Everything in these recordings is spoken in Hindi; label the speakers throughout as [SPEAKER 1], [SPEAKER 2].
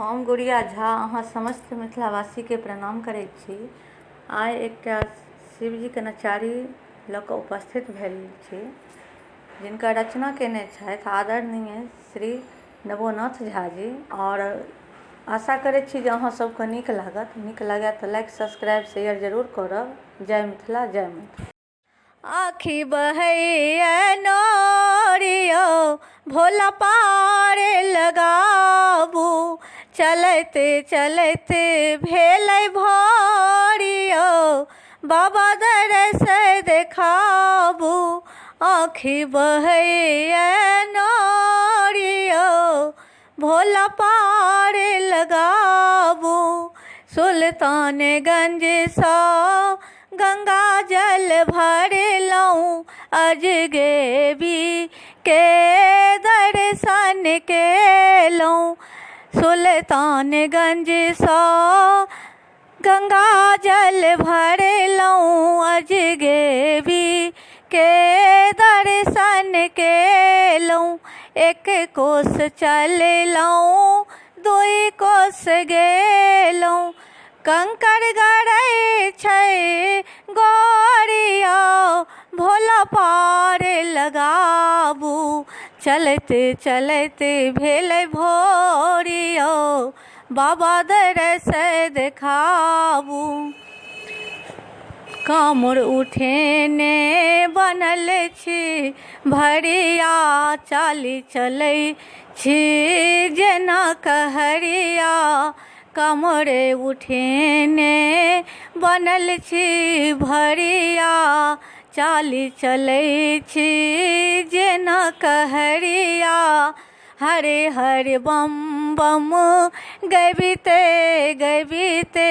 [SPEAKER 1] हम गुड़िया झा अहाँ समस्त मिथिलावासी के प्रणाम करैत छी। आइ एकटा शिवजी के नचारी लऽ कऽ उपस्थित भेल छी, जिनका रचना केने छथि आदरणीय श्री नवोनाथ झा जी। और आशा करैत छी जे अहाँ सबके नीक लागत। नीक लागत तऽ लाइक सब्सक्राइब शेयर जरूर करब। जय मिथिला, जय मिथिला। आँखि बहैया नौरियो भोला पार लगाबू, चलते चलते भेलै भोरियो बाबा दरस देखाबू। आँखि बहैया नौरियो भोला पार लगाबू, सुल्तानगंज सँ गंगा जल भरलहुँ, अजगेबी के दर्शन केलहुँ। सुल्तानगंज सँ गंगा जल भरलहुँ, अजगेबी के दर्शन केलहुँ। एक कोस चललहुँ, दुई कोस गेलहुँ, कंकड़ गड़ै छै गोरिया भोला पार लगाबू, चलते चलते भेलै भोरियो बाबा दरस देखाबू। कामर उठेने बनल छी भरिया, चाली चलै छी जेना कहरिया। कमरे उठेने बनल छी भरिया, चाली चलै छी जेना कहरिया। हरे हरे बम बम गबिते गबिते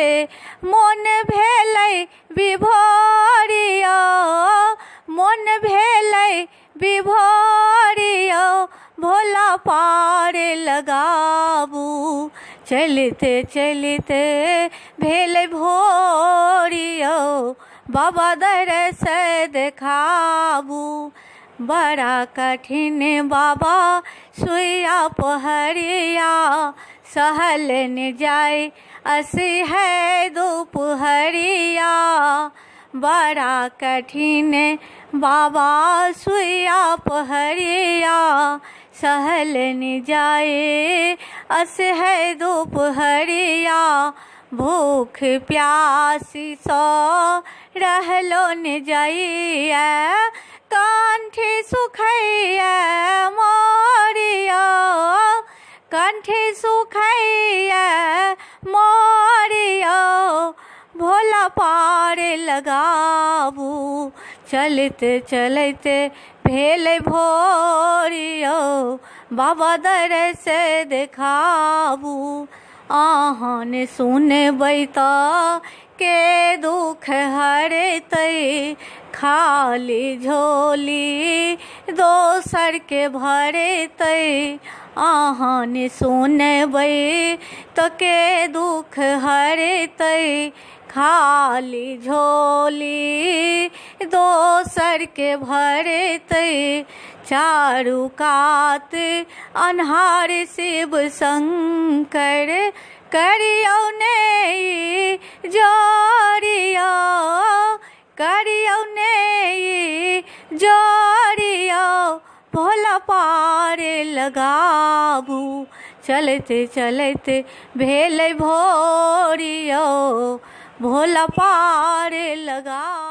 [SPEAKER 1] मोन भेलै विभोरिया, मोन भेलै विभोरिया भोला पार लगाबू, चलते चलते भेलै भोरियो बाबा दरस देखाबू। बड़ा कठिन बाबा सुइया पहरिया, सहल न जाय असी है दोपहरिया। बड़ा कठिन बाबा सुइया पहरिया, सहल न जाए अस है दोपहरिया। भूख प्यासी सँ रहलो न जाइया, कंठी सुखैया मोरिया, कंठी सुखैया मोरिया भोला पार लगाबू, चलते चलते भेलै भोरियो बाबा दरस देखाबू। अहाँ ने सुनबै तऽ के दुख हरतै, खाली झोली दोसर के भरतै। अहाँ ने सुनबै तऽ के दुख हरतै, खाली झोली दोसर के भरतै। चारू कात अन्हार शिव शंकर, करियौ ने जोरिया, करियौ ने जोरिया भोला पार लगाबू, चलते चलते भेलै भोरियो भोला पार लगाबू।